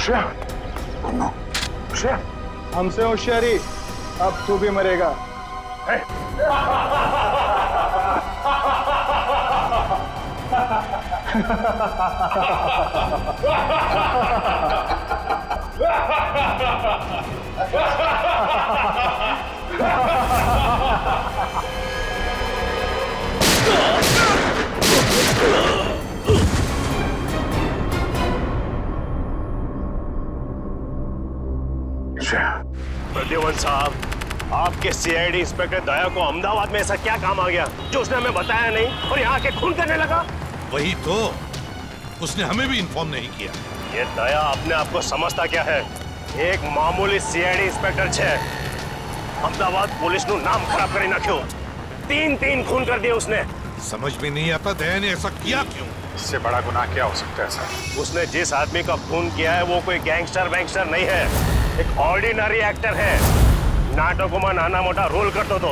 श्रेया, श्रेया, हमसे होशियारी, अब तू भी मरेगा। प्रद्युमन साहब, आपके सीआईडी इंस्पेक्टर दया को अहमदाबाद में ऐसा क्या काम आ गया जो उसने हमें बताया नहीं और यहाँ के खून करने लगा? वही तो, उसने हमें भी इन्फॉर्म नहीं किया। ये दया अपने आप को समझता क्या है? एक मामूली सीआईडी इंस्पेक्टर छे, अहमदाबाद पुलिस नु नाम खराब करी ना क्यों? 3 खून कर दिए उसने। समझ में नहीं आता दया ने ऐसा किया क्यों? इससे बड़ा गुनाह क्या हो सकता है सर? उसने जिस आदमी का खून किया है वो कोई गैंगस्टर वैंगस्टर नहीं है, एक ऑर्डिनरी एक्टर है। नाटकों में नाना मोटा रोल करतो तो।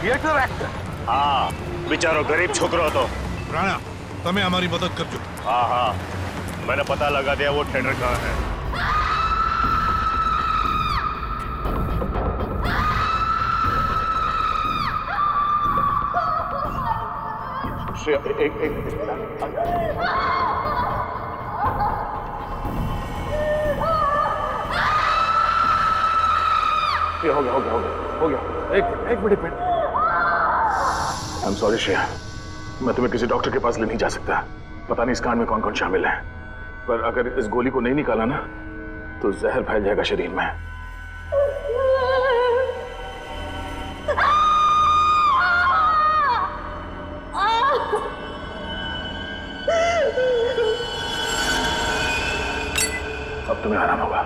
Theatre actor? हाँ, बेचारो गरीब छोकरो तो। राणा, तमें हमारी मदद कर चुके। हाँ, मैंने पता लगा दिया वो थिएटर कहाँ है। हो गया। एक minute. I am sorry Shreya, मैं तुम्हें किसी डॉक्टर के पास ले नहीं जा सकता। पता नहीं इस कांड में कौन कौन शामिल है, पर अगर इस गोली को नहीं निकाला ना तो जहर फैल जाएगा शरीर में। अब तुम्हें आराम होगा।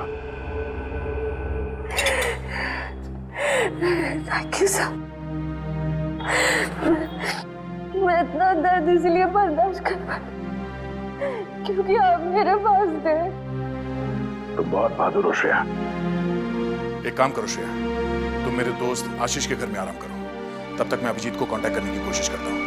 Thank you sir. मैं इतना दर्द इसलिए बर्दाश्त कर पाई क्योंकि आप मेरे पास थे। तुम बहुत बहादुर हो श्रेया। एक काम करो श्रेया, तुम मेरे दोस्त आशीष के घर में आराम करो, तब तक मैं अभिजीत को कांटेक्ट करने की कोशिश करता हूँ।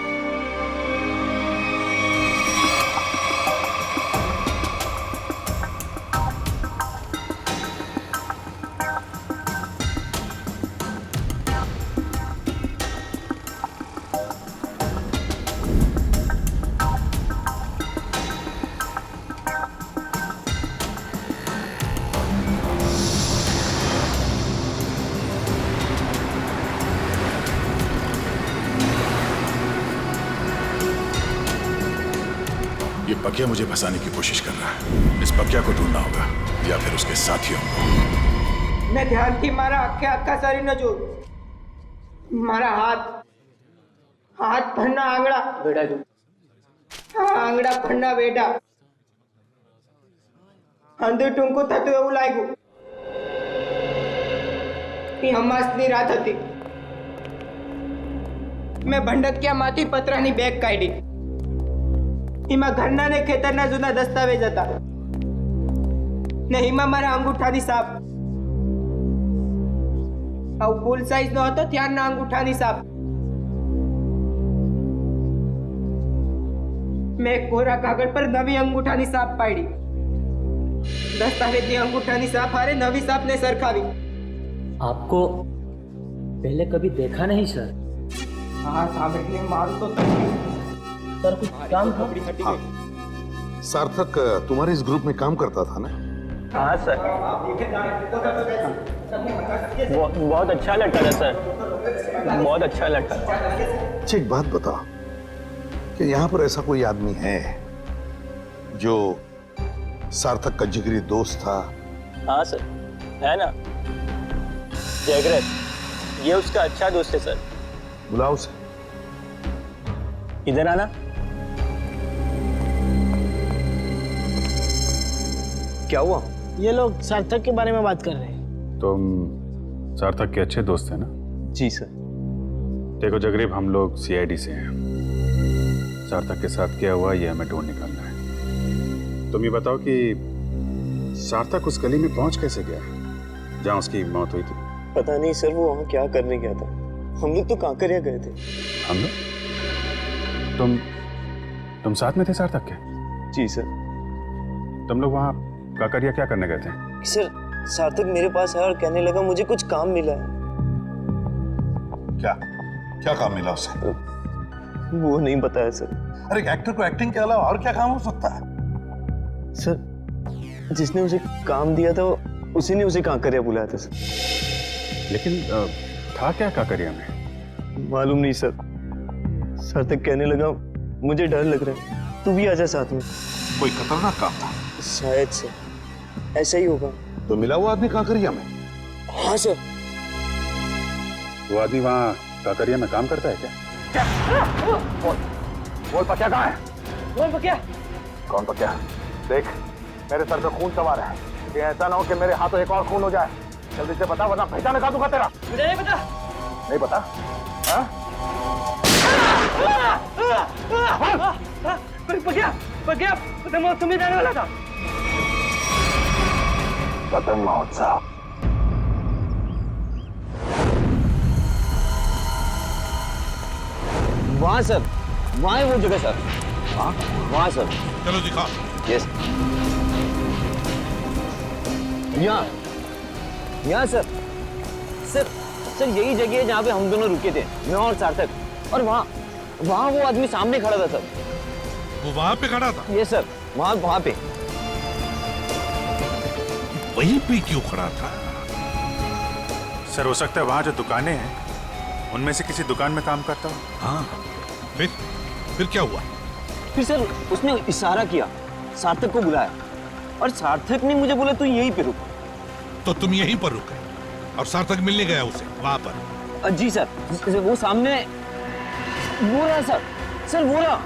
ये पकिया मुझे फंसाने की कोशिश कर रहा है। इस पकिया को ढूंढना होगा या फिर उसके साथियों को। मैं ध्यान थी मारा आखा सारी न जो मारा हाथ भरना आंगड़ा बेटा जो आंगड़ा भरना बेटा अंदर टूंको था तो એવું લાગ્યું એ હમાસની રાત હતી। મેં ભંડકિયામાંથી પતરાની બેગ કાઢી, એમાં ઘરના ને ખેતરના જૂના દસ્તાવેજ હતા ને એમાં મારા અંગૂઠાની સાપ, આવું ફૂલ સાઈઝનો હતો ત્યારના અંગૂઠાની સાપ। મેં કોરા કાગળ પર નવી અંગૂઠાની સાપ પાડી, દસ્તાવેજની અંગૂઠાની સાપ હારે નવી સાપને સરખાવી। आपको पहले कभी देखा नहीं सर। हाँ सामने मारू तो सर कुछ काम था? हाँ। सार्थक तुम्हारे इस ग्रुप में काम करता था ना? हाँ सर, बहुत अच्छा लड़का था सर, बहुत अच्छा लड़का। अच्छा एक बात बताओ कि यहाँ पर ऐसा कोई आदमी है जो सार्थक का जिगरी दोस्त था? हाँ सर, है ना, जयग्रत, ये उसका अच्छा दोस्त है सर। बुलाओ उसे। इधर आना। क्या हुआ? ये लोग सार्थक के बारे में बात कर रहे हैं। तुम सार्थक के अच्छे दोस्त हैं ना? जी सर। देखो जगरीब, हम लोग सीआईडी से हैं। सार्थक के साथ क्या हुआ ये हमें ढूंढ निकालना है। तुम ये बताओ कि सार्थक उस गली में पहुंच कैसे गया जहां उसकी मौत हुई थी? पता नहीं सर, वो वहाँ क्या करने गया था। हम लोग तो कांकरिया गए थे। हम लोग? तुम साथ में थे सार्थक के? जी सर। तुम लोग वहां काकरिया क्या करने गए थे? सर सार्थक मेरे पास है और कहने लगा मुझे कुछ काम मिला है। क्या क्या काम मिला उसे? वो नहीं बताया सर। अरे एक्टर को एक्टिंग के अलावा और क्या काम हो सकता है? सर जिसने उसे काम दिया था उसी ने उसे काकरिया बुलाया था सर। लेकिन था क्या काकरिया में? मालूम नहीं सर। सार्थक कहने लगा मुझे डर लग रहा है, तू भी आजा साथ में। कोई खतरनाक काम था? शायद से ऐसा ही होगा। तो मिला वो आदमी काकरिया में? हाँ सर। वो आदमी वहाँ काकरिया में काम करता है क्या? बोल पक्या कहाँ है? बोल पक्या। कौन पक्या? देख मेरे सर पे खून सवार है, ये ऐसा ना हो कि मेरे हाथों एक और खून हो जाए। जल्दी से बता वरना पहचान निकाल दूंगा तेरा। मुझे नहीं पता। नहीं पता? हाँ? पक्या पतंग महोत्सव में जाने वाला था। पतंग महोत्सव? वहाँ सर, वहाँ है वो जगह सर। वहाँ सर। चलो दिखा। यस। यहाँ सर। सर सर यही जगह है जहाँ पे हम दोनों रुके थे, मैं और सार्थक। और वहाँ वो आदमी सामने खड़ा था सर। वो वहाँ पे खड़ा था? यस सर, वहाँ पे। वहीं पे क्यों खड़ा था? सर हो सकता है वहाँ जो दुकानें हैं उनमें से किसी दुकान में काम करता हो। हाँ, फिर क्या हुआ? फिर सर उसने इशारा किया, सार्थक को बुलाया और सार्थक ने मुझे बोला तू यहीं पे रुक। तो तुम यहीं पर रुके और सार्थक मिलने गया उसे वहां पर? जी सर, वो सामने वो रहा सर वो रहा।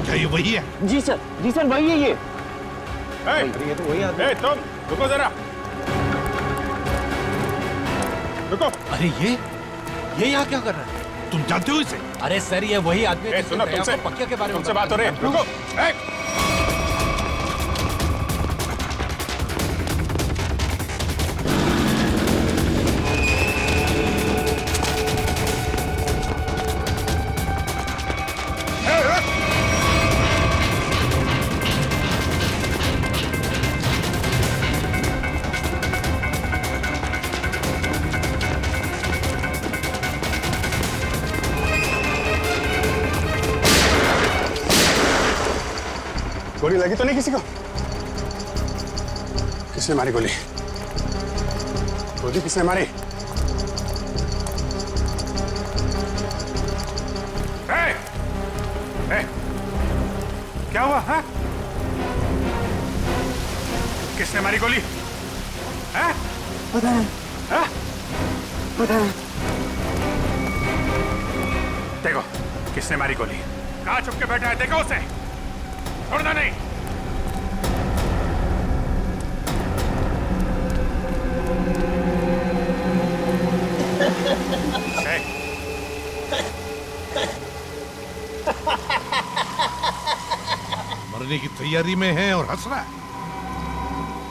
क्या ये वही है? जी सर वही है ये। ये तो वही आदमी। तुम रुको जरा, रुको। अरे ये यहाँ क्या कर रहा है? तुम जानते हो इसे? अरे सर ये वही आदमी है सुनो, तुमसे पक्या के बारे में तुमसे बात हो रही है। रुको। गोली लगी तो नहीं किसी को? किसने मारी गोली? गोली किसने मारी? क्या हुआ? हाँ? किसने मारी गोली? हाँ? पता नहीं। हाँ? पता नहीं। देखो किसने मारी गोली। कहाँ छुप के बैठा है, देखो उसे, छोड़ना नहीं। मरने की तैयारी में है और हंस रहा है।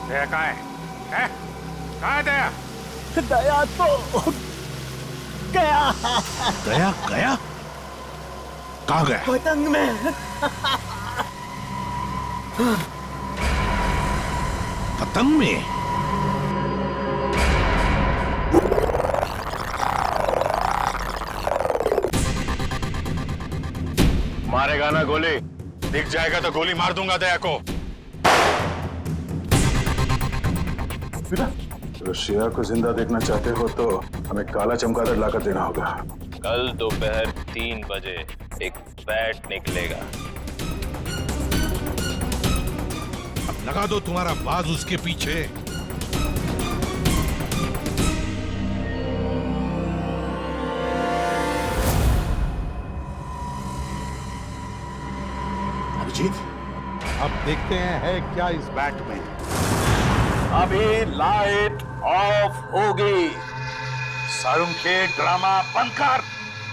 दया कहाँ है? कहाँ है दया? दया तो गया। गया? कहाँ गया? पतंग में। पतंग में? मारेगा ना गोली? दिख जाएगा तो गोली मार दूंगा दया को। रशिया को जिंदा देखना चाहते हो तो हमें काला चमगादड़ लाकर देना होगा। कल दोपहर 3 बजे एक बैट निकलेगा। अब लगा दो तुम्हारा बाज उसके पीछे। अभिजीत, अब देखते हैं है क्या इस बैट में। अभी लाइट ऑफ होगी। सारुण के ड्रामा बंद कर।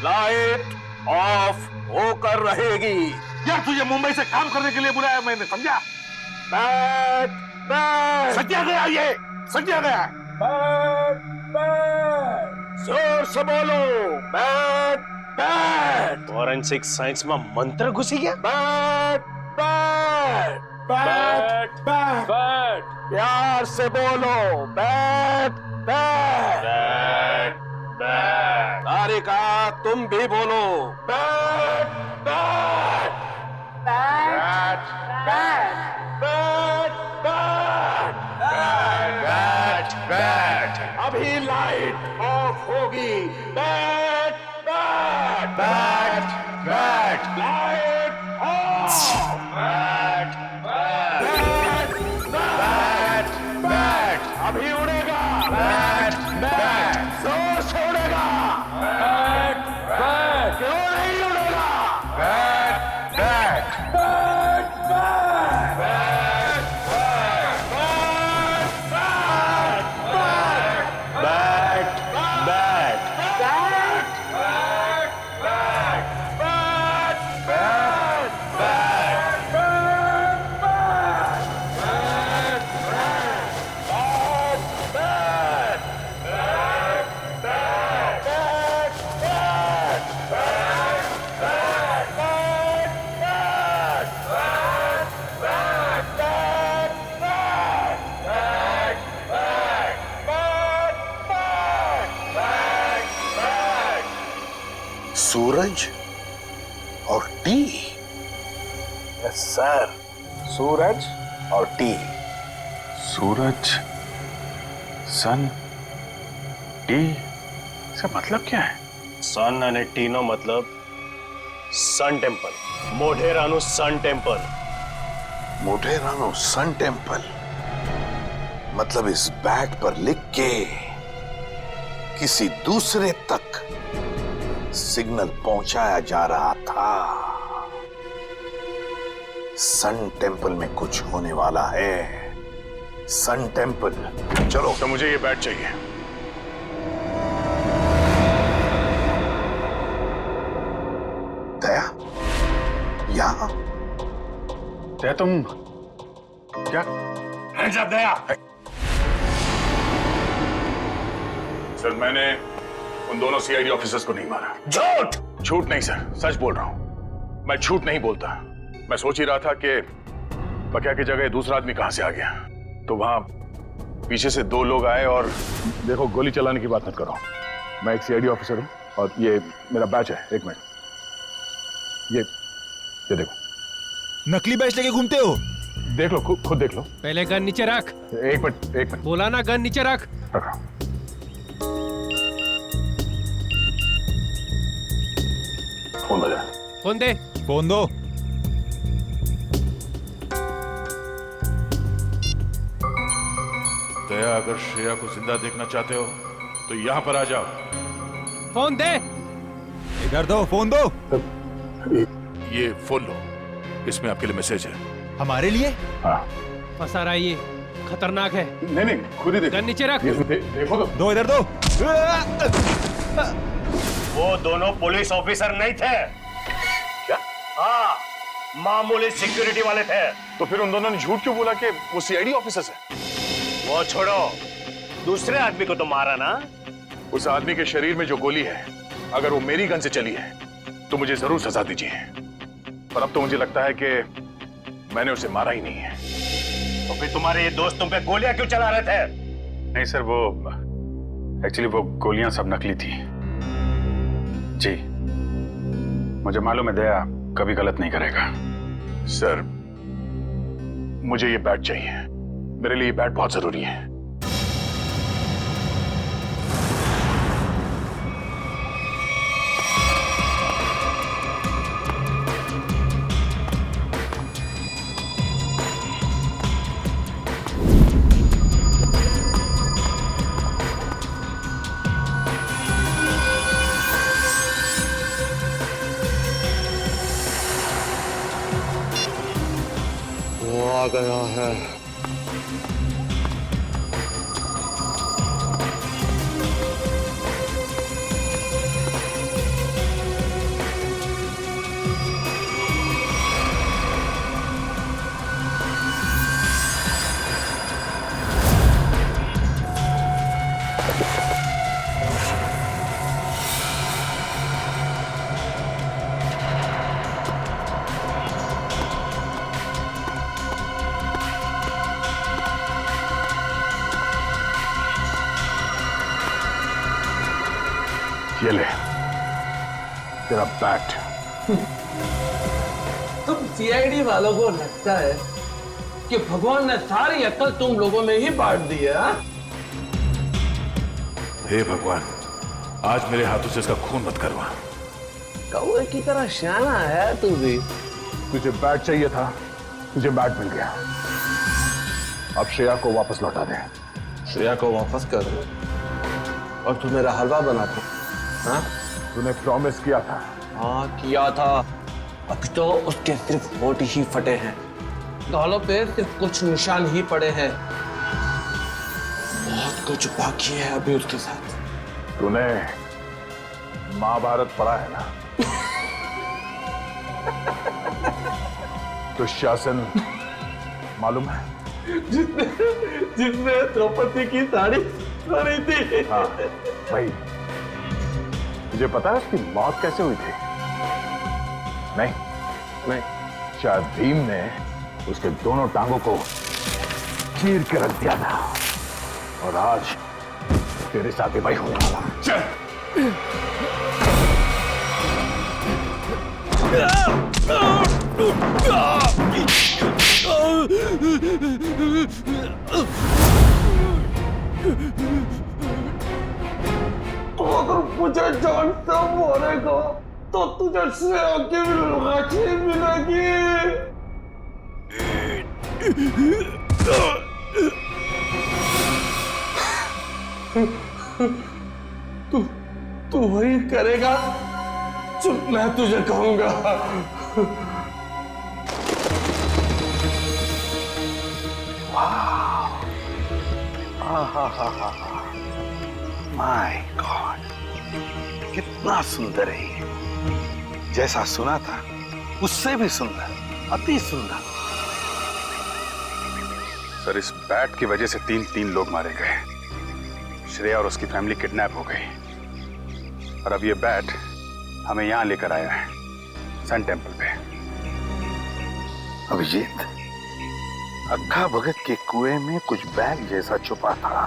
लाइट ऑफ होकर रहेगी। यार तुझे मुंबई से काम करने के लिए बुलाया मैंने, समझा? बैट बैट सत्या गया ये। सक गया है। जोर से बोलो, बैट बैट। फॉरेंसिक साइंस में मंत्र घुसी गया। Bat bat bat bat bat. प्यार से बोलो, bat bat bat bat. Tarika तुम भी बोलो, bat bat bat bat bat bat bat. अभी लाइट ऑफ होगी। Bat bat bat bat. Light off. Bat bat bat bat. अभी उड़ेगा। Bat bat. जोर से उड़ेगा। Bat bat. क्यों नहीं उड़ेगा? Bat bat bat bat bat bat bat सूरज और टी। यस सर, सूरज और टी। सूरज, सन, टी, इसका मतलब क्या है? सन અને ટીનો મતલબ સન ટેમ્પલ, મોઢેરાનું સન ટેમ્પલ। मोढेरानो सन टेम्पल, मतलब इस बैट पर लिख के किसी दूसरे तक सिग्नल पहुंचाया जा रहा था। सन टेम्पल में कुछ होने वाला है। सन टेम्पल, चलो। तो मुझे ये बैट चाहिए। दया, यहां? दया तुम क्या? दया, सर मैंने उन दोनों सीआईडी ऑफिसर्स को नहीं मारा। झूठ। झूठ नहीं सर, सच बोल रहा हूं। मैं झूठ नहीं बोलता। मैं सोच ही रहा था कि बकिया की जगह दूसरा आदमी कहां से आ गया, तो वहां पीछे से दो लोग आए और देखो, गोली चलाने की बात मत करो। मैं एक सीआईडी ऑफिसर हूं और ये मेरा बैच है। एक मिनट, ये देखो। नकली बैच लेके घूमते हो? देख लो, खुद देख लो। पहले गन नीचे रख। एक मिनट। बोला ना, गन नीचे रख। रखा। फोन बजा। फोन दे। फोन दो। दया, अगर श्रेया को जिंदा देखना चाहते हो तो यहां पर आ जाओ। फोन दे। इधर दो, फोन दो। ये फोन लो, इसमें आपके लिए मैसेज है। हमारे लिए? हाँ। फंसा रहा है ये, खतरनाक है। नहीं, खुद ही देखो। गन नीचे रख। देखो तो। दो, इधर दो। वो दोनों पुलिस ऑफिसर नहीं थे। क्या? हाँ, मामूली सिक्योरिटी वाले थे। तो फिर उन दोनों ने झूठ क्यों बोला कि वो सीआईडी ऑफिसर्स है? वो छोड़ो, दूसरे आदमी को तो मारा ना। उस आदमी के शरीर में जो गोली है, अगर वो मेरी गन से चली है तो मुझे जरूर सजा दीजिए। पर अब तो मुझे लगता है कि मैंने उसे मारा ही नहीं है। तो फिर तुम्हारे ये दोस्त तुम पे गोलियां क्यों चला रहे थे? नहीं सर, वो एक्चुअली वो गोलियां सब नकली थी जी। मुझे मालूम है दया कभी गलत नहीं करेगा। सर, मुझे ये बैट चाहिए। मेरे लिए ये बैट बहुत जरूरी है। वो आ गया है। ये ले तेरा बैट। तुम सीआईडी वालों को लगता है कि भगवान ने सारी अक्ल तुम लोगों में ही बांट दी है? हे भगवान, आज मेरे हाथों से इसका खून मत करवा। कौए की तरह शाना है तू भी। तुझे बैट चाहिए था, तुझे बैट मिल गया। अब श्रेया को वापस लौटा दे। श्रेया को वापस कर दो और तू मेरा हलवा बना दो। हाँ? तूने प्रॉमिस किया था। हाँ किया था। अब तो उसके सिर्फ होठ ही फटे हैं, गालों पे सिर्फ कुछ निशान ही पड़े हैं। बहुत कुछ बाकी है अभी उसके साथ। तूने महाभारत पढ़ा है ना? दुशासन मालूम है? जिसने द्रौपदी की साड़ी पहनी थी। हाँ भाई, तुझे पता है उसकी मौत कैसे हुई थी? नहीं, शायद भीम ने उसके दोनों टांगों को चीर के रख दिया था और आज तेरे साथ भी वही होने वाला। चल। तो अगर मुझे जान से मारेगा तो तुझे श्रेया की लाठी मिलेगी। तू वही करेगा जो मैं तुझे कहूंगा। माय गॉड, कितना सुंदर है ये। जैसा सुना था उससे भी सुंदर, अति सुंदर। सर, इस बैट की वजह से तीन लोग मारे गए। श्रेया और उसकी फैमिली किडनैप हो गई और अब ये बैट हमें यहां लेकर आया है, सन टेम्पल पे। अभिजीत, अक्खा भगत के कुएं में कुछ बैग जैसा छुपा था।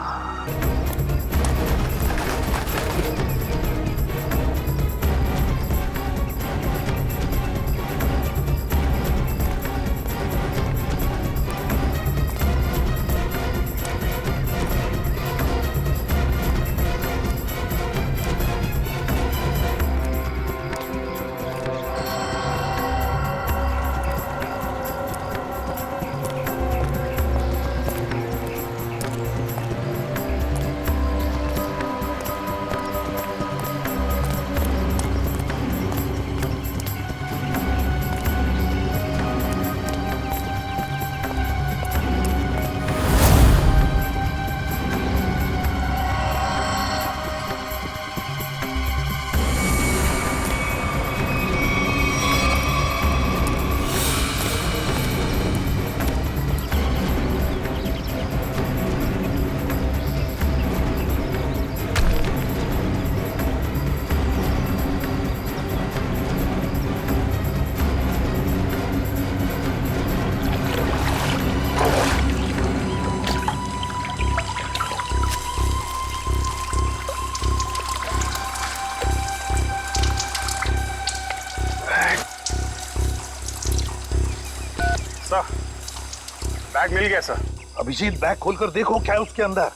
बैग मिल गया सर। अभिजीत, बैग खोलकर देखो क्या है उसके अंदर।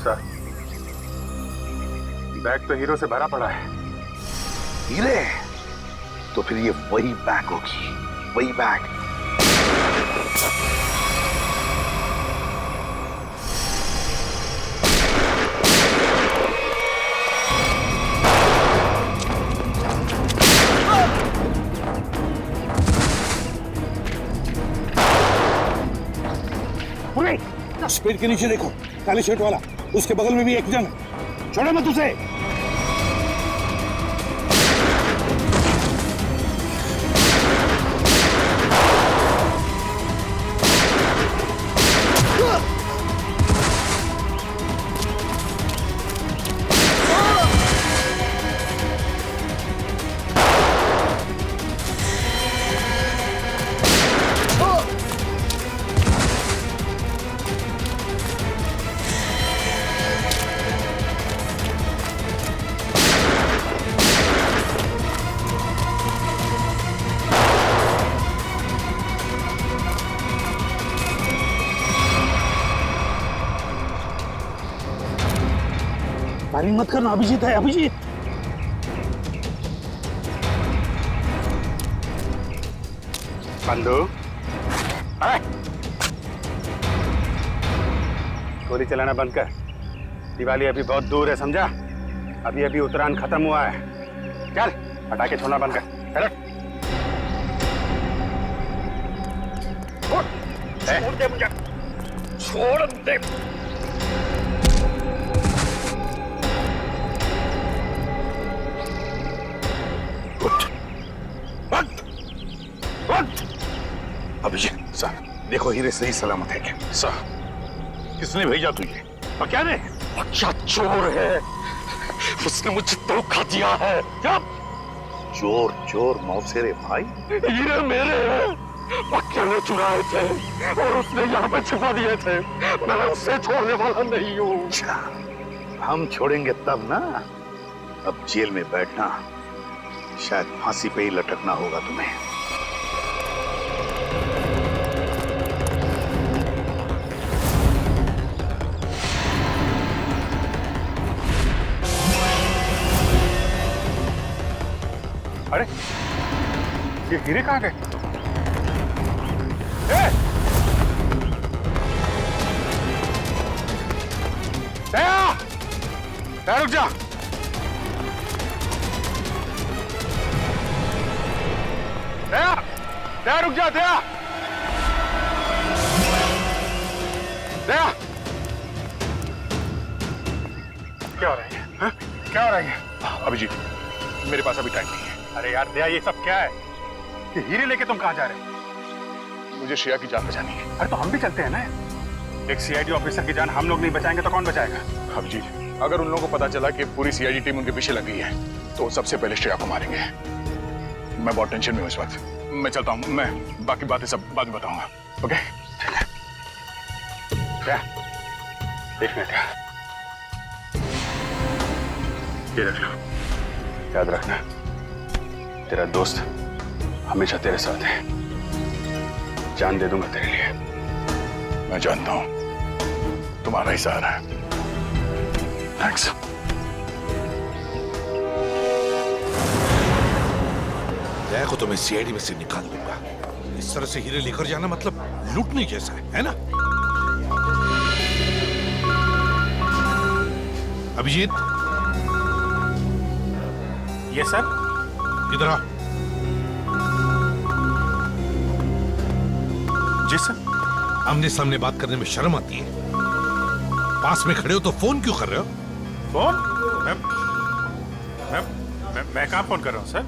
सर, बैग तो हीरो से भरा पड़ा है। हीरे? तो फिर ये वही बैग होगी, वही बैग। पेड़ के नीचे देखो, काले शर्ट वाला, उसके बगल में भी एक जन। छोड़ो मत उसे। फायरिंग मत करना, अभिजीत है, अभिजीत। बंदू, गोली चलाना बंद कर। दिवाली अभी बहुत दूर है, समझा? अभी अभी उत्तरायण खत्म हुआ है। चल, पटाखे छोड़ना बंद कर। चल। छोड़ दे मुझे, छोड़ दे। अभिजीत सर, देखो हीरे सही सलामत है क्या? सर, किसने भेजा तुझे? और क्या ने? अच्छा चोर है, उसने मुझे धोखा दिया है। क्या? चोर चोर मौसेरे भाई? हीरे मेरे हैं, पक्के ने चुराए थे और उसने यहाँ पे छुपा दिए थे। मैं उससे छोड़ने वाला नहीं हूँ। हम छोड़ेंगे तब ना। अब जेल में बैठना, शायद फांसी पे ही लटकना होगा तुम्हें। अरे, ये हीरे कहाँ गए? दया, रुक जा। दया, रुक जा, दया। दया, क्या हो रहा है? हाँ? क्या हो रहा है? अभिजीत, मेरे पास अभी टाइम नहीं है। अरे यार दया, ये सब क्या है? ये हीरे लेके तुम कहाँ जा रहे हो? मुझे श्रेया की जान बचानी है। अरे तो हम भी चलते हैं ना। एक सीआईडी ऑफिसर की जान हम लोग नहीं बचाएंगे तो कौन बचाएगा? अभिजीत, अगर उन लोगों को पता चला कि पूरी सीआईडी टीम उनके पीछे लगी है तो सबसे पहले श्रेया को मारेंगे। मैं बहुत टेंशन में हूँ इस वक्त। मैं चलता हूँ, मैं बाकी बातें सब बाद में बताऊंगा। ओके? क्या? एक मिनट, ये रख लो। याद रखना, तेरा दोस्त हमेशा तेरे साथ है। जान दे दूंगा तेरे लिए। मैं जानता हूं तुम्हारा ही सहारा है। थैंक्स। दया को तो मैं सीआईडी में से निकाल दूंगा। इस तरह से हीरे लेकर जाना मतलब लूटने जैसा है ना? अभिजीत, ये सर, इधर आ। जी सर। आमने सामने बात करने में शर्म आती है? पास में खड़े हो तो फोन क्यों कर रहे हो? फोन? मैं कहाँ फोन कर रहा हूँ सर?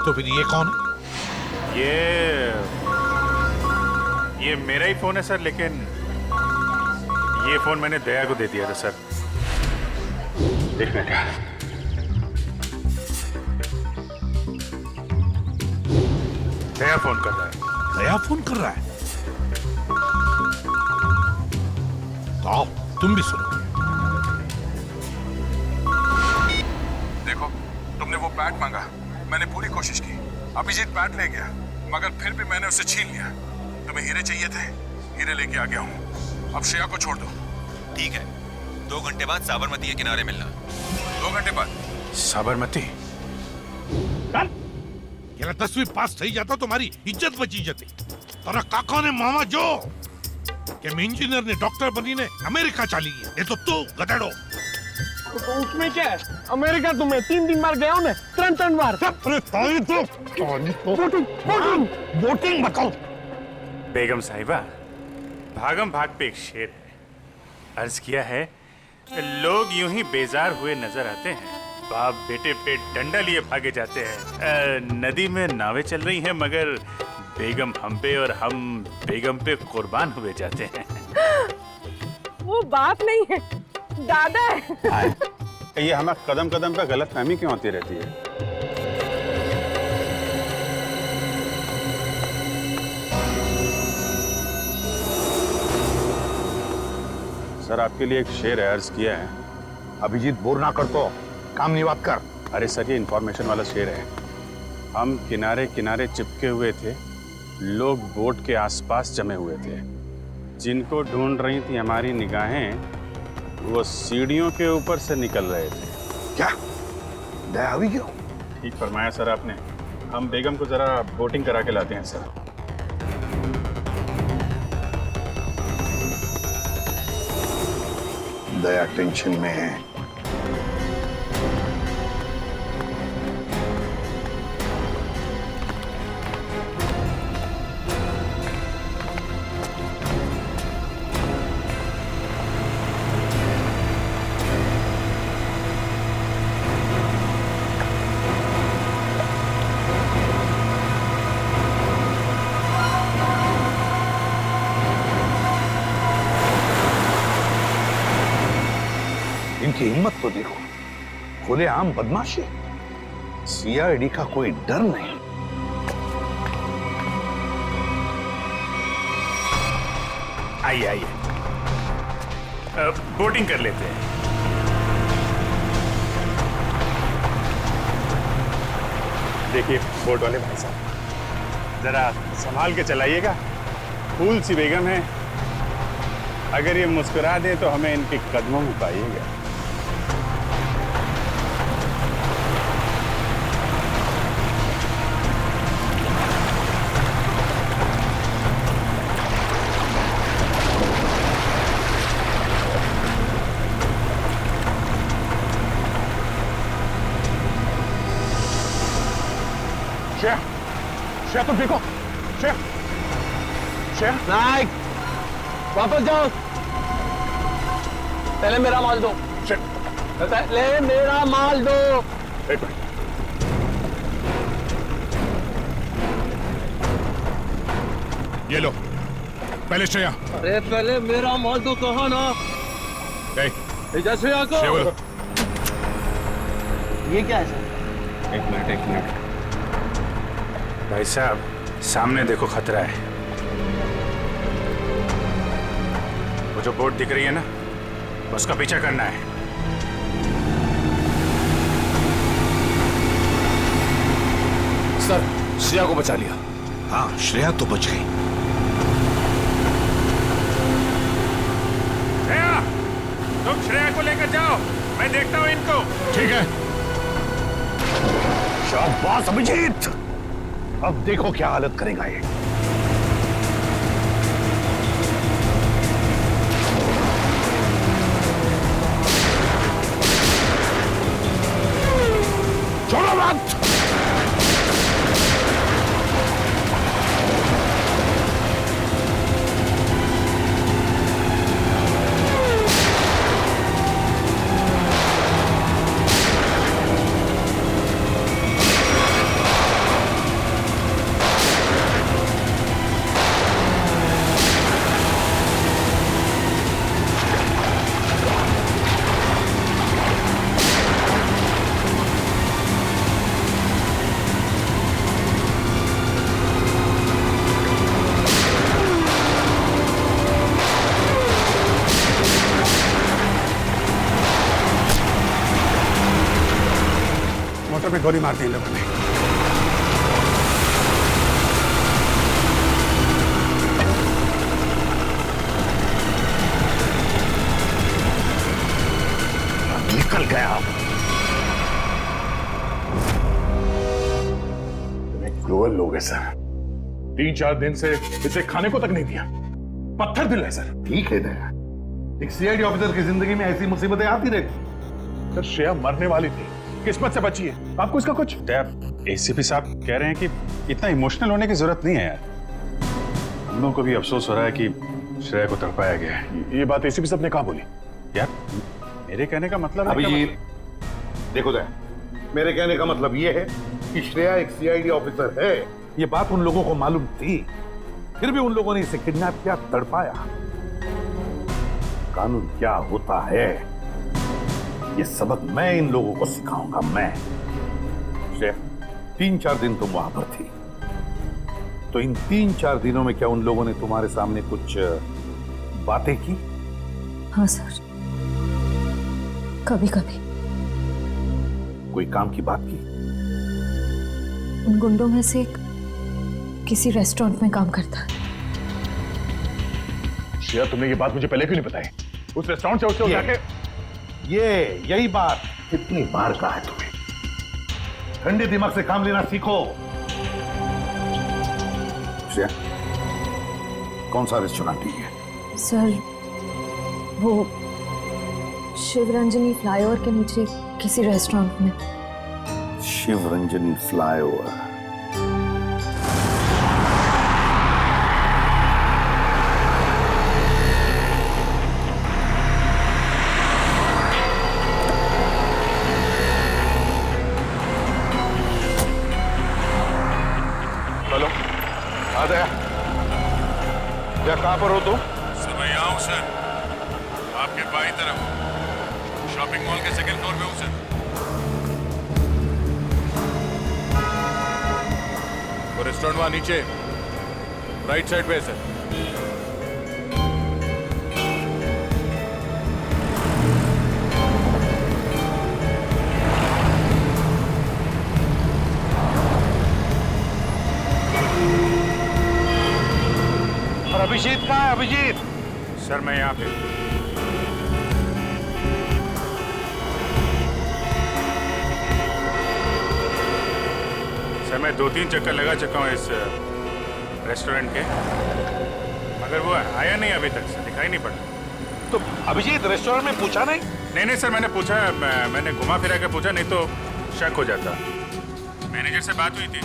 तो फिर ये कौन है? ये मेरा ही फोन है सर, लेकिन ये फोन मैंने दया को दे दिया था सर। एक मिनट। दया फोन कर रहा है। दया फोन कर रहा है? तो आओ, तुम भी सुनो। देखो, तुमने वो बैट मांगा, मैंने पूरी कोशिश की। अभिजीत बैट ले गया, मगर फिर भी मैंने उसे छीन लिया। तुम्हें हीरे चाहिए थे, हीरे लेके आ गया हूँ। अब श्रेया को छोड़ दो। ठीक है, 2 घंटे बाद साबरमती के किनारे मिलना। 2 घंटे बाद? साबरमती? ये 10वीं पास થઈ जाता तुम्हारी इज्जत बची जाती। तारा काका ने मामा जो कि इंजीनियर ने डॉक्टर बनी ने अमेरिका चली गई। ये तो तू गधेड़ो। तो उसमें क्या है? अमेरिका तो मैं 3 बार गया हूँ ना, 3 बार। अरे ताई तो वोटिंग बताओ। बेगम साहिबा, भागम भाग पे एक शेर है। अर्ज किया है, लोग यूं ही बेजार हुए नजर आते हैं, बाप बेटे पे डंडा लिए भागे जाते हैं। नदी में नावें चल रही हैं, मगर बेगम हम पे और हम बेगम पे कुर्बान हुए जाते हैं। वो बाप नहीं है, दादा है। ये हमें कदम कदम पे गलतफहमी क्यों होती रहती है? सर, आपके लिए एक शेर है, अर्ज किया है। अभिजीत, बोर ना कर तो काम नहीं बात कर। अरे सर, ये इंफॉर्मेशन वाला शेर है। हम किनारे किनारे चिपके हुए थे, लोग बोट के आसपास जमे हुए थे। जिनको ढूंढ रही थी हमारी निगाहें, वो सीढ़ियों के ऊपर से निकल रहे थे। क्या दया हुई क्यों? ठीक फरमाया सर आपने। हम बेगम को जरा बोटिंग करा के लाते हैं सर। दया टेंशन में है। इनकी हिम्मत तो देखो, खुलेआम बदमाशी। सीआईडी का कोई डर नहीं। आइए आइए, बोटिंग कर लेते हैं। देखिए बोट वाले भाई साहब, जरा संभाल के चलाइएगा। फूल सी बेगम है, अगर ये मुस्कुरा दें तो हमें इनके कदमों में पाइएगा। श्रेया तुम देखो, श्रेया, श्रेया। नाइक, वापस जाओ। पहले मेरा माल दो। पहले मेरा माल दो। एक मिनट। ये लो, पहले श्रेया। अरे पहले मेरा माल दो, कहा ना। श्रेया को बोलो। ये क्या है सर? एक मिनट। भाई साहब, सामने देखो, खतरा है। वो जो बोट दिख रही है ना, उसका पीछा करना है। सर, श्रेया को बचा लिया। हाँ, श्रेया तो बच गई। श्रेया, तुम श्रेया को लेकर जाओ, मैं देखता हूं इनको। ठीक है। शाबाश अभिजीत, अब देखो क्या हालत करेगा ये। छोड़ो मत। मोटर में गोली मारती हैं लोगों ने। निकल गया। क्रूअल लोग है सर। 3-4 दिन से इसे खाने को तक नहीं दिया। पत्थर दिल है सर। ठीक है दया, एक सीआईडी ऑफिसर की जिंदगी में ऐसी मुसीबतें आती रहती। सर श्रेया मरने वाली थी, किस्मत से बची है। आपको इसका कुछ? एसीपी साहब कह रहे हैं कि इतना इमोशनल होने की जरूरत नहीं है यार। हम लोगों को भी अफसोस हो रहा है कि श्रेया को तड़पाया गया है। ये बात एसीपी साहब ने कहा बोली? यार, मेरे कहने का मतलब है अभिजीत, देखो दया, मेरे कहने का मतलब ये है कि श्रेया एक सीआईडी ऑफिसर है। ये बात उन लोगों को मालूम थी, फिर भी उन लोगों ने इसे किडनैप किया, तड़पाया। कानून क्या होता है, ये सबक मैं इन लोगों को सिखाऊंगा। मैं श्रेया, 3-4 दिन तुम वहां पर थी, तो इन 3-4 दिनों में क्या उन लोगों ने तुम्हारे सामने कुछ बातें की? हाँ सर, कभी कभी। कोई काम की बात की? उन गुंडों में से एक किसी रेस्टोरेंट में काम करता है। श्रेया, तुमने ये बात मुझे पहले क्यों नहीं बताई? उस रेस्टोरेंट से उससे जाके यही बात कितनी बार कहा है तुम्हें, ठंडे दिमाग से काम लेना सीखो। श्रेया, कौन सा रेस्टोरेंट है? सर वो शिवरंजनी फ्लाईओवर के नीचे किसी रेस्टोरेंट में। शिवरंजनी फ्लाईओवर। हेलो, आ गया क्या? कहां पर हो तुम? सर मैं यहाँ हूँ सर, आपके बाईं तरफ शॉपिंग मॉल के सेकंड फ्लोर पे हूँ सर। वो रेस्टोरेंट वहां नीचे राइट साइड पे है सर। और अभिजीत कहाँ है? अभिजीत सर मैं यहाँ पे। सर मैं 2-3 चक्कर लगा चुका हूँ इस रेस्टोरेंट के, मगर वो आया नहीं अभी तक सर, दिखाई नहीं पड़ा। तो अभिजीत रेस्टोरेंट में पूछा नहीं? नहीं सर, मैंने पूछा, मैंने घुमा फिरा के पूछा, नहीं तो शक हो जाता। मैनेजर से बात हुई थी,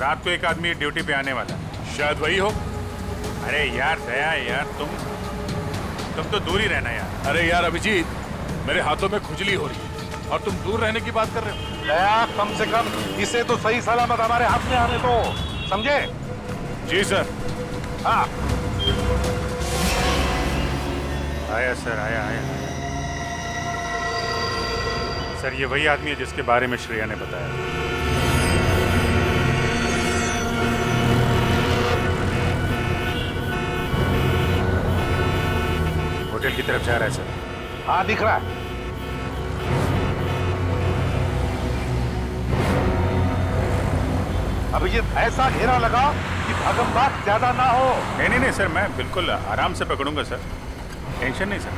रात को एक आदमी ड्यूटी पे आने वाला, शायद वही हो। अरे यार दया यार, तुम तो दूर ही रहना यार। अरे यार अभिजीत, मेरे हाथों में खुजली हो रही है और तुम दूर रहने की बात कर रहे हो। दया, कम से कम इसे तो सही सलामत हमारे हाथ में आने दो, समझे? जी सर। हाँ आया सर, आया। सर ये वही आदमी है जिसके बारे में श्रेया ने बताया। होटल की तरफ जा रहा है सर। हाँ दिख रहा है। अभिजीत ऐसा घेरा लगा कि भगमभाग ज्यादा ना हो। नहीं सर, मैं बिल्कुल आराम से पकड़ूंगा सर, टेंशन नहीं सर।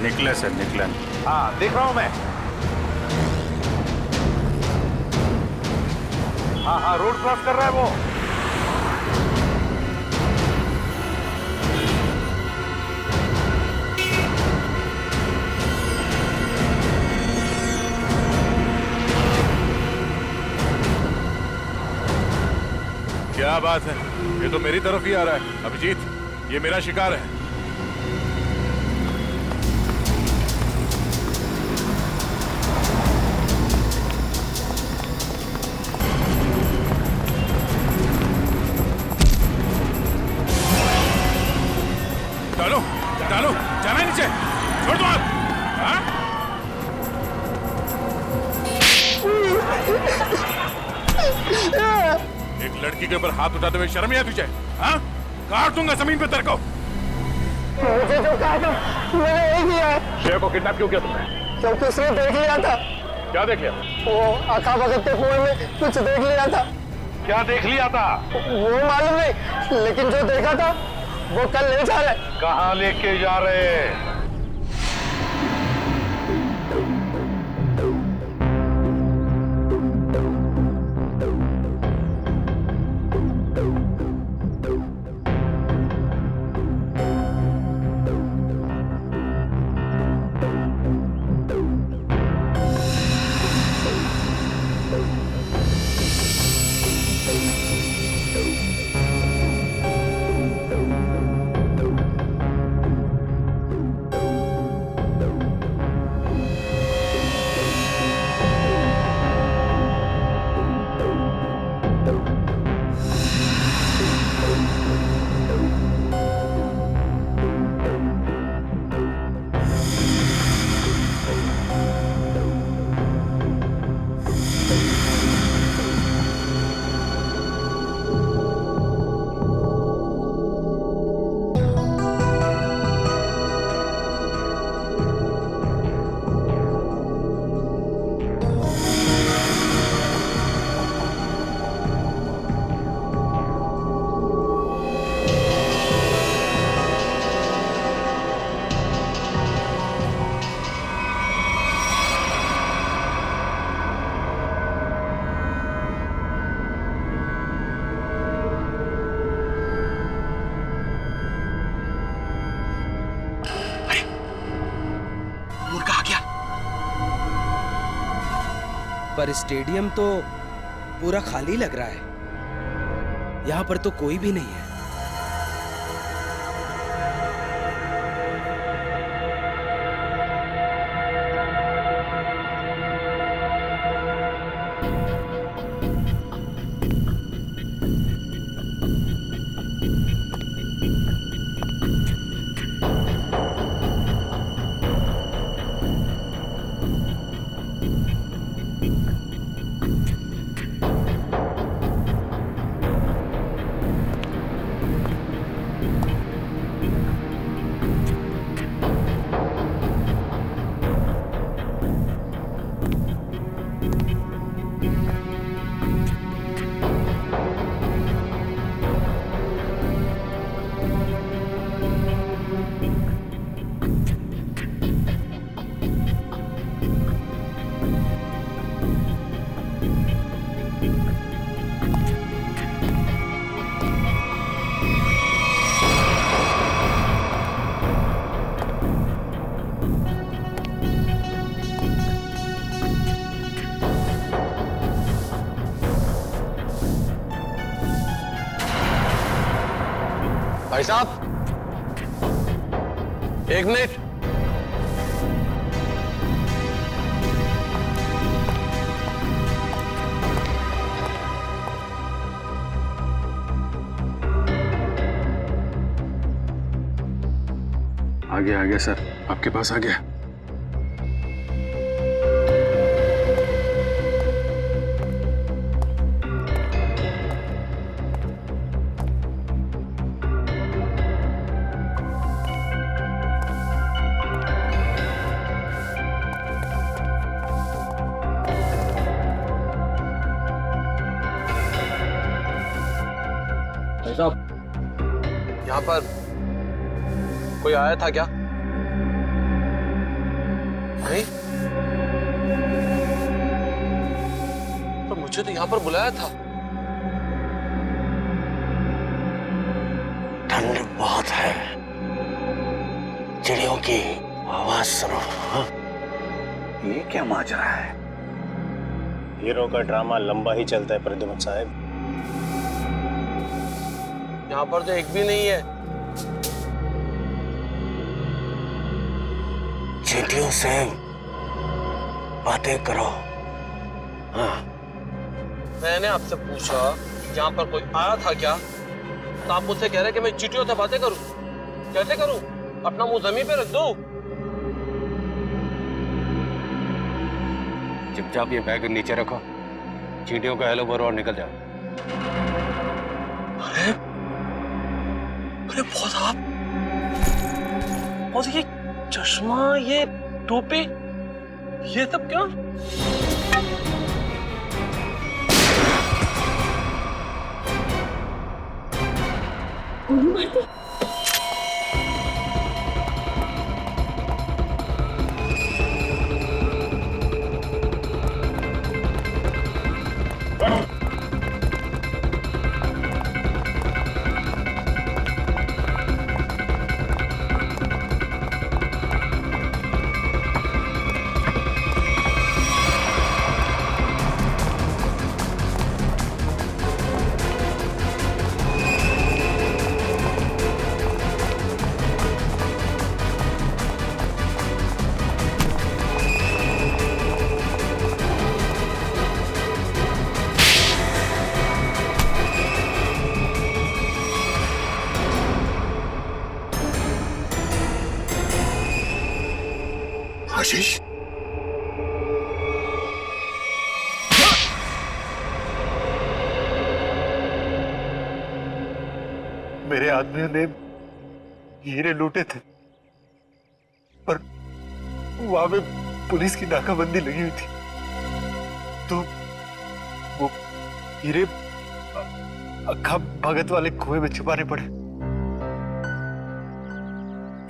निकला सर, निकला। हाँ देख रहा हूं मैं। हाँ रोड क्रॉस कर रहा है वो। क्या बात है, ये तो मेरी तरफ ही आ रहा है। अभिजीत, ये मेरा शिकार है। डालो, जाना है नीचे, छोड़ दो आप। हाँ? एक लड़की के ऊपर हाथ उठाते हुए शर्म नहीं आती तुझे? हाँ? काट दूंगा जमीन पे तेरे को। मुझे जो कहा था मैंने यही किया है। श्रेया को किडनैप क्यों किया तुमने? क्योंकि उसने देख लिया था। क्या देख लिया? वो आका भगत के फोन में कुछ देख लिया था। क्या देख लिया था? वो मालूम नहीं, लेकिन जो देखा था वो कल ले जा रहे। कहाँ लेके जा रहे हैं? पर स्टेडियम तो पूरा खाली लग रहा है। यहाँ पर तो कोई भी नहीं है। भाई साहब, एक मिनट। आ गया सर, आपके पास आ गया। भाई साहब, यहाँ पर कोई आया था क्या? नहीं, तो मुझे तो यहाँ पर बुलाया था। ठंड बहुत है, चिड़ियों की आवाज सुनो। ये क्या माजरा है? हीरो का ड्रामा लंबा ही चलता है प्रद्युमन साहब। यहाँ पर तो एक भी नहीं है। चींटियों से बातें करो। हाँ। मैंने आपसे पूछा यहाँ पर कोई आया था क्या, तो आप मुझसे कह रहे कि मैं चींटियों से बातें करूं। कैसे करूं? अपना मुंह जमीन पे रख दो। चुपचाप ये बैग नीचे रखो, चींटियों का हेलो बोलो और निकल जाओ। अरे अरे बहुत आप, और ये चश्मा, ये टोपी, ये सब क्या? आशीष, मेरे आदमियों ने हीरे लूटे थे, पर वहां पे पुलिस की नाकाबंदी लगी हुई थी, तो वो हीरे अक्खा भगत वाले कुएं में छुपाने पड़े।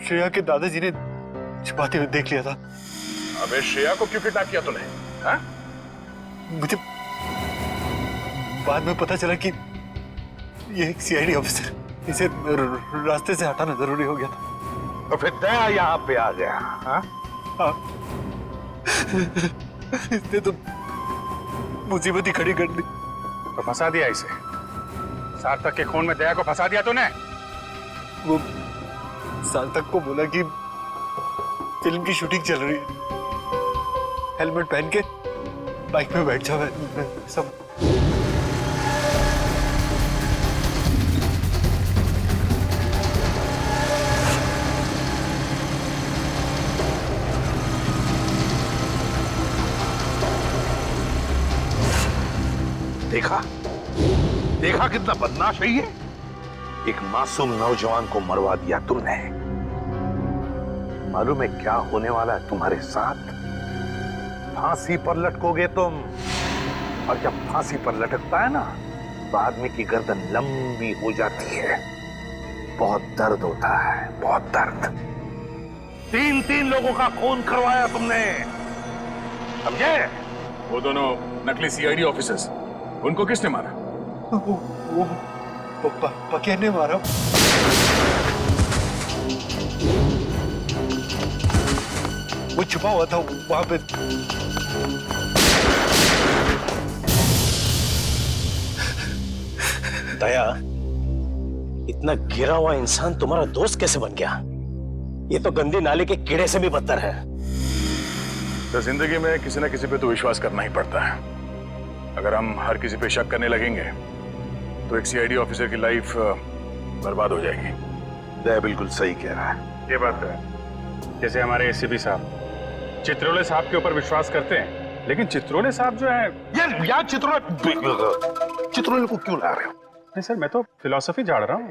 श्रेया के दादाजी ने छुपाते हुए देख लिया था। अबे श्रेया को क्यों किडनैप किया तूने? हाँ? मुझे बाद में पता चला कि ये एक सीआईडी ऑफिसर, इसे रास्ते से हटाना जरूरी हो गया था। तो फिर दया यहाँ पे आ गया। हाँ? इसने तो मुसीबत ही खड़ी कर दी। तो फंसा दिया इसे। सार्थक के खून में दया को फंसा दिया तूने। वो सार्थक को बोला कि फिल्म की शूटिंग चल रही है, हेलमेट पहन के बाइक में बैठ जाओ। सब देखा देखा कितना बदमाश है ये। एक मासूम नौजवान को मरवा दिया तुमने। मालूम है क्या होने वाला है तुम्हारे साथ? फांसी पर लटकोगे तुम, और जब फांसी पर लटकता है ना तो आदमी की गर्दन लंबी हो जाती है। बहुत दर्द होता है, बहुत दर्द। 3 लोगों का खून करवाया तुमने, समझे? वो दोनों नकली सीआईडी ऑफिसर्स, उनको किसने मारा? वो पकिया ने मारा। वो छुपा हुआ था वहां पे। दया, इतना गिरा हुआ इंसान तुम्हारा दोस्त कैसे बन गया? ये तो गंदी नाले के कीड़े से भी बदतर है। तो जिंदगी में किसी न किसी पे तो विश्वास करना ही पड़ता है। अगर हम हर किसी पे शक करने लगेंगे तो एक सीआईडी ऑफिसर की लाइफ बर्बाद हो जाएगी। दया बिल्कुल सही कह रहा है। ये बात है। जैसे हमारे एसीपी साहब चित्रोले साहब के ऊपर विश्वास करते हैं, लेकिन चित्रोले साहब जो है यार चित्रोले को क्यों ला रहे हो? नहीं सर, मैं तो फिलॉसफी झाड़ रहा हूँ।